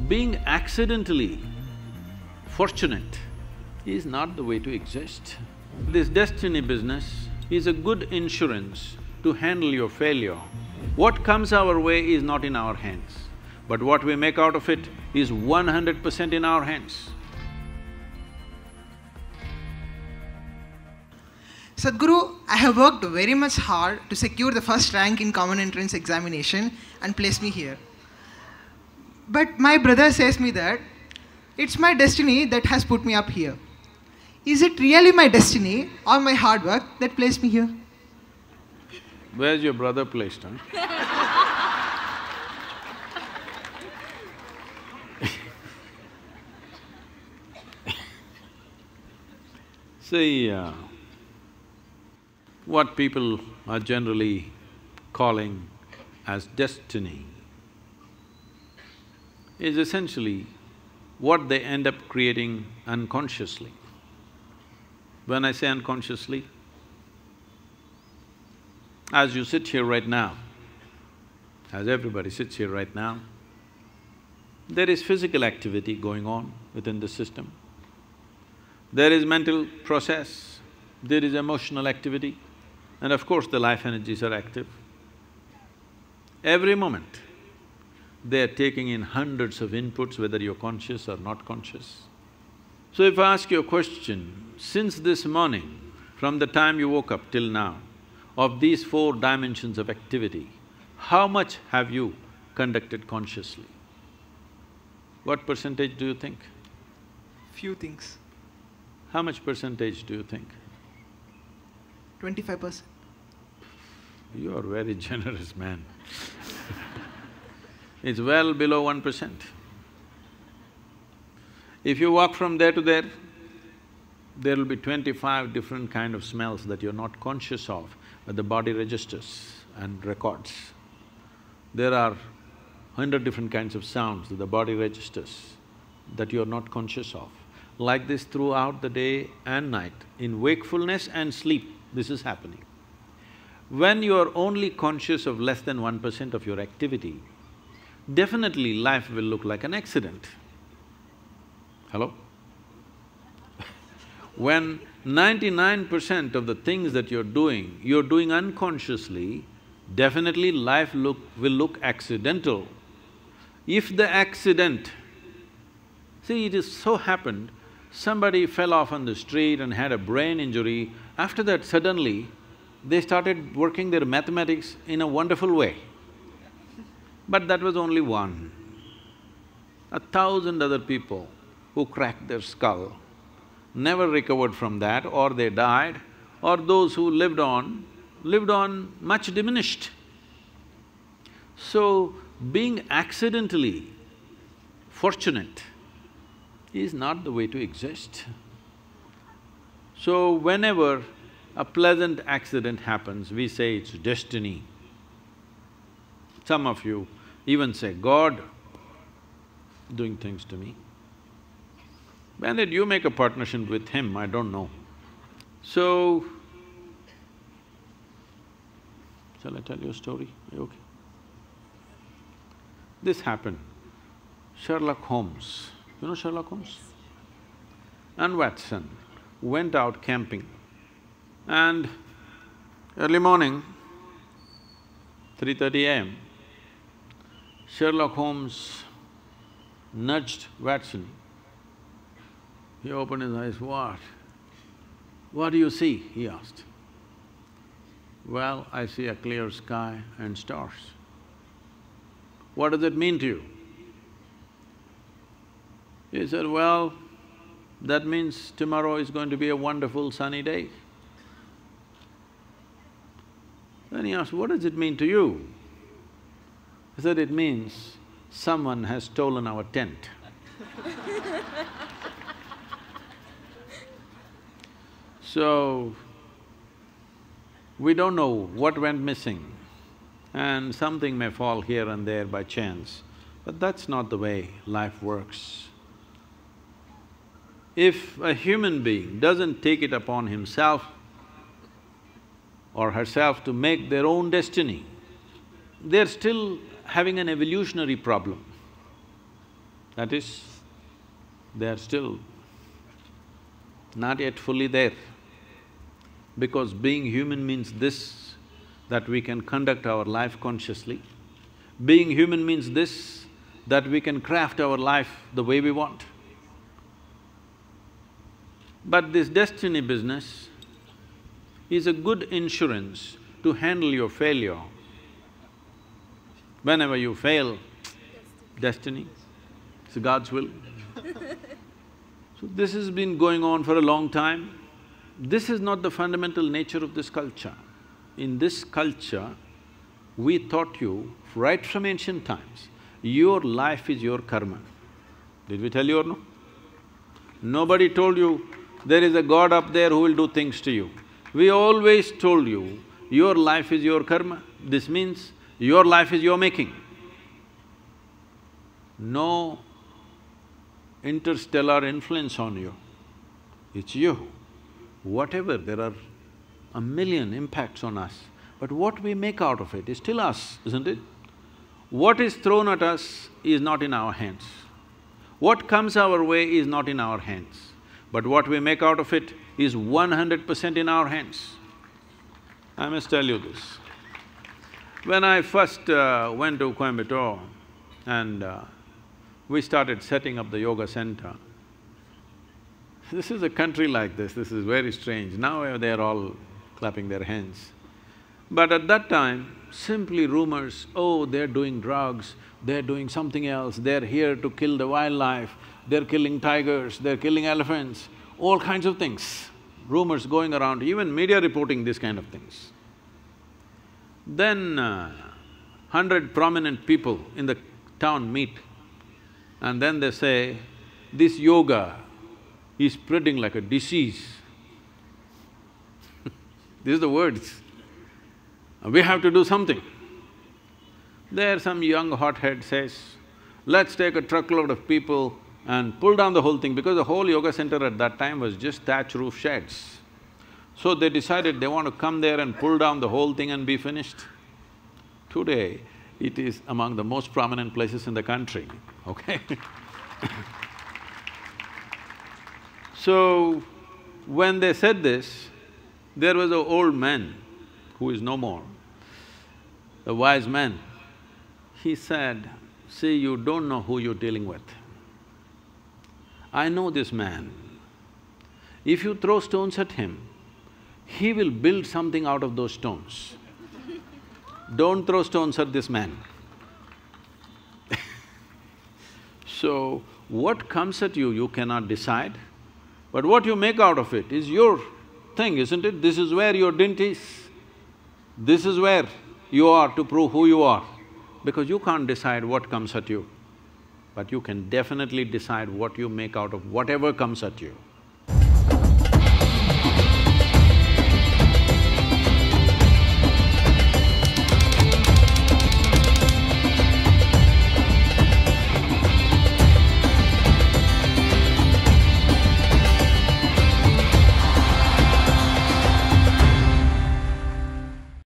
Being accidentally fortunate is not the way to exist. This destiny business is a good insurance to handle your failure. What comes our way is not in our hands, but what we make out of it is 100% in our hands. Sadhguru, I have worked very much hard to secure the first rank in common entrance examination and place me here. But my brother says me that it's my destiny that has put me up here. Is it really my destiny or my hard work that placed me here? Where's your brother placed, huh? See, what people are generally calling as destiny is essentially what they end up creating unconsciously. When I say unconsciously, as you sit here right now, as everybody sits here right now, there is physical activity going on within the system. There is mental process, there is emotional activity, and of course the life energies are active. Every moment, they are taking in hundreds of inputs, whether you're conscious or not conscious. So if I ask you a question, since this morning, from the time you woke up till now, of these 4 dimensions of activity, how much have you conducted consciously? What percentage do you think? Few things. How much percentage do you think? 25%. You are very generous, man. It's well below 1%. If you walk from there to there, there will be 25 different kind of smells that you're not conscious of, but the body registers and records. There are 100 different kinds of sounds that the body registers that you're not conscious of. Like this throughout the day and night, in wakefulness and sleep, this is happening. When you are only conscious of less than 1% of your activity, definitely life will look like an accident. Hello? When 99% of the things that you're doing unconsciously, definitely life will look accidental. If the accident… See, it is so happened, somebody fell off on the street and had a brain injury, after that suddenly, they started working their mathematics in a wonderful way. But that was only one. 1,000 other people who cracked their skull never recovered from that, or they died, or those who lived on much diminished. So, being accidentally fortunate is not the way to exist. So, whenever a pleasant accident happens, we say it's destiny. Some of you even say, God doing things to me. When did you make a partnership with him? I don't know. So, shall I tell you a story? Are you okay? This happened. Sherlock Holmes, you know Sherlock Holmes? And Watson went out camping, and early morning, 3:30 a.m., Sherlock Holmes nudged Watson. He opened his eyes, "What? What do you see?" he asked. "Well, I see a clear sky and stars." "What does it mean to you?" He said, "Well, that means tomorrow is going to be a wonderful sunny day." Then he asked, "What does it mean to you?" He said, "It means someone has stolen our tent." So, we don't know what went missing, and something may fall here and there by chance, but that's not the way life works. If a human being doesn't take it upon himself or herself to make their own destiny, they're still having an evolutionary problem. That is, they are still not yet fully there. Because being human means this, that we can conduct our life consciously. Being human means this, that we can craft our life the way we want. But this destiny business is a good insurance to handle your failure. Whenever you fail, destiny, it's God's will. So this has been going on for a long time. This is not the fundamental nature of this culture. In this culture, we taught you right from ancient times, your life is your karma. Did we tell you or no? Nobody told you there is a God up there who will do things to you. We always told you, your life is your karma. This means your life is your making. No interstellar influence on you, it's you. Whatever, there are a million impacts on us, but what we make out of it is still us, isn't it? What is thrown at us is not in our hands. What comes our way is not in our hands, but what we make out of it is 100% in our hands. I must tell you this. When I first went to Coimbatore and we started setting up the yoga center, this is a country like this is very strange. Now they're all clapping their hands. But at that time, simply rumors, oh, they're doing drugs, they're doing something else, they're here to kill the wildlife, they're killing tigers, they're killing elephants, all kinds of things. Rumors going around, even media reporting these kind of things. Then 100 prominent people in the town meet and then they say, this yoga is spreading like a disease. These are the words. We have to do something. There some young hothead says, let's take a truckload of people and pull down the whole thing, because the whole yoga center at that time was just thatch roof sheds. So they decided they want to come there and pull down the whole thing and be finished. Today, it is among the most prominent places in the country, okay? So, when they said this, there was an old man who is no more, a wise man. He said, see, you don't know who you're dealing with. I know this man. If you throw stones at him, he will build something out of those stones. Don't throw stones at this man. So, what comes at you, you cannot decide, but what you make out of it is your thing, isn't it? This is where your dint is. This is where you are to prove who you are, because you can't decide what comes at you, but you can definitely decide what you make out of whatever comes at you.